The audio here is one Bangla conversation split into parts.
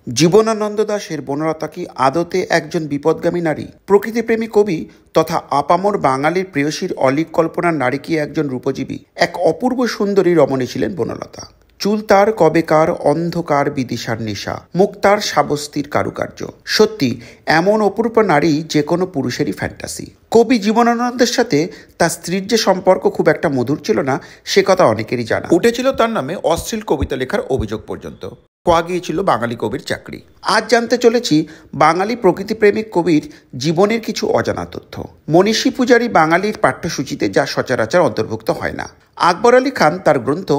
জীবনানন্দ দাশের বনলতা কি আদতে একজন বিপদগামী নারী? প্রকৃতিপ্রেমী কবি তথা আপামর বাঙালির প্রেয়সীর অলীক কল্পনার নারী কি একজন রূপজীবী? এক অপূর্ব সুন্দরী রমণী ছিলেন বনলতা। চুল তার কবেকার অন্ধকার বিদিশার নেশা, মুখ তার সাবস্তির কারুকার্য। সত্যি এমন অপূর্ব নারী যে কোনো পুরুষেরই ফ্যান্টাসি। কবি জীবনানন্দের সাথে তার স্ত্রীর যে সম্পর্ক খুব একটা মধুর ছিল না সে কথা অনেকেরই জানা। উঠেছিল তার নামে অশ্লীল কবিতা লেখার অভিযোগ পর্যন্ত। খোয়া গিয়েছিল বাঙালি কবির চাকরি। আজ জানতে চলেছি বাঙালি প্রকৃতিপ্রেমিক কবির জীবনের কিছু অজানা তথ্য। মনীষী পূজারী বাঙালির পাঠ্যসূচিতে যা সচরাচর অন্তর্ভুক্ত হয় না। আকবর আলী খান তার গ্রন্থ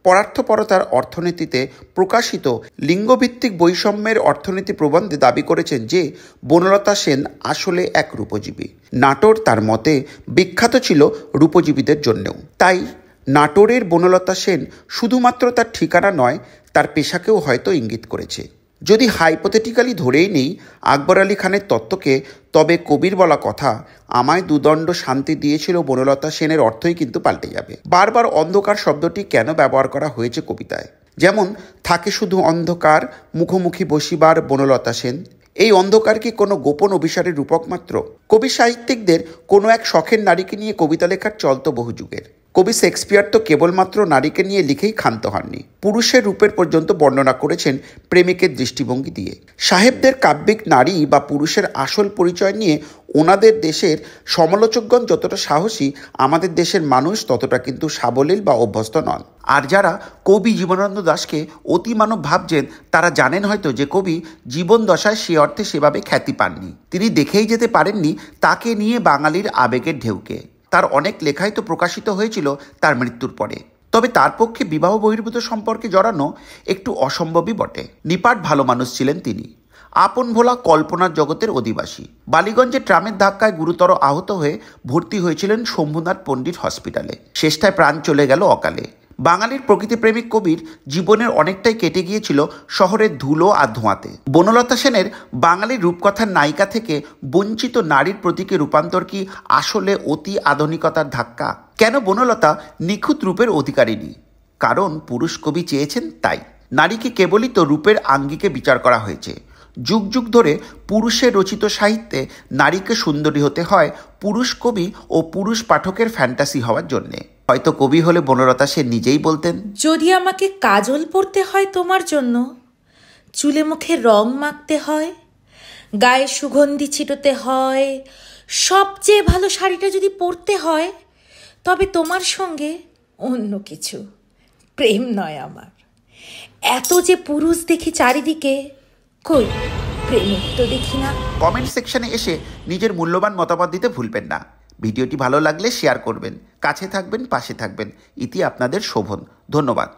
পরার্থপরতার অর্থনীতিতে প্রকাশিত লিঙ্গভিত্তিক বৈষম্যের অর্থনীতি প্রবন্ধে দাবি করেছেন যে বনলতা সেন আসলে এক রূপজীবী। নাটোর তার মতে বিখ্যাত ছিল রূপজীবীদের জন্যেও। তাই নাটোরের বনলতা সেন শুধুমাত্র তার ঠিকানা নয়, তার পেশাকেও হয়তো ইঙ্গিত করেছে। যদি হাইপোথেটিক্যালি ধরেই নেই আকবর আলী খানের তত্ত্বকে, তবে কবির বলা কথা আমায় দুদণ্ড শান্তি দিয়েছিল বনলতা সেনের অর্থই কিন্তু পাল্টে যাবে। বারবার অন্ধকার শব্দটি কেন ব্যবহার করা হয়েছে কবিতায়? যেমন থাকে শুধু অন্ধকার, মুখোমুখি বসিবার বনলতা সেন। এই অন্ধকার কি কোনো গোপন অভিসারের রূপক মাত্র? কবি সাহিত্যিকদের কোনো এক শখের নারীকে নিয়ে কবিতা লেখার চল তো বহু যুগের। কবি শেক্সপিয়ার তো কেবলমাত্র নারীকে নিয়ে লিখেই ক্ষান্ত হননি, পুরুষের রূপের পর্যন্ত বর্ণনা করেছেন প্রেমিকের দৃষ্টিভঙ্গি দিয়ে। সাহেবদের কাব্যিক নারী বা পুরুষের আসল পরিচয় নিয়ে ওনাদের দেশের সমালোচকগণ যতটা সাহসী, আমাদের দেশের মানুষ ততটা কিন্তু সাবলীল বা অভ্যস্ত নন। আর যারা কবি জীবনানন্দ দাশকে অতিমানব ভাবছেন তারা জানেন হয়তো যে কবি জীবন দশায় সে অর্থে সেভাবে খ্যাতি পাননি। তিনি দেখেই যেতে পারেননি তাকে নিয়ে বাঙালির আবেগের ঢেউকে। তার অনেক লেখাই তো প্রকাশিত হয়েছিল তার মৃত্যুর পরে। তবে তার পক্ষে বিবাহ বহির্ভূত সম্পর্কে জড়ানো একটু অসম্ভবই বটে। নিপাট ভালো মানুষ ছিলেন তিনি। আপন ভোলা কল্পনার জগতের অধিবাসী। বালিগঞ্জে ট্রামের ধাক্কায় গুরুতর আহত হয়ে ভর্তি হয়েছিলেন শম্ভুনাথ পণ্ডিত হসপিটালে। শেষটায় প্রাণ চলে গেল অকালে। বাঙালির প্রকৃতিপ্রেমিক কবির জীবনের অনেকটাই কেটে গিয়েছিল শহরের ধুলো আর ধোঁয়াতে। বনলতা সেনের বাঙালির রূপকথার নায়িকা থেকে বঞ্চিত নারীর প্রতীকে রূপান্তর কি আসলে অতি আধুনিকতার ধাক্কা? কেন বনলতা নিখুঁত রূপের অধিকারিণী? কারণ পুরুষ কবি চেয়েছেন তাই। নারীকে কেবলই তো রূপের আঙ্গিকে বিচার করা হয়েছে। যুগ যুগ ধরে পুরুষের রচিত সাহিত্যে নারীকে সুন্দরী হতে হয় পুরুষ কবি ও পুরুষ পাঠকের ফ্যান্টাসি হওয়ার জন্যে। হয়তো কবি হলে বনলতা সে নিজেই বলতেন, যদি আমাকে কাজল পরতে হয় তোমার জন্য, চুলে মুখে রং মাখতে হয়, গায়ে সুগন্ধি ছিটোতে হয়, সবচেয়ে ভালো শাড়িটা যদি পরতে হয়, তবে তোমার সঙ্গে অন্য কিছু, প্রেম নয় আমার। এত যে পুরুষ দেখি চারিদিকে, কই প্রেমের তো দেখি না। কমেন্ট সেকশনে এসে নিজের মূল্যবান মতামত দিতে ভুলবেন না। ভিডিওটি ভালো লাগলে শেয়ার করবেন। কাছে থাকবেন, পাশে থাকবেন। ইতি আপনাদের শোভন। ধন্যবাদ।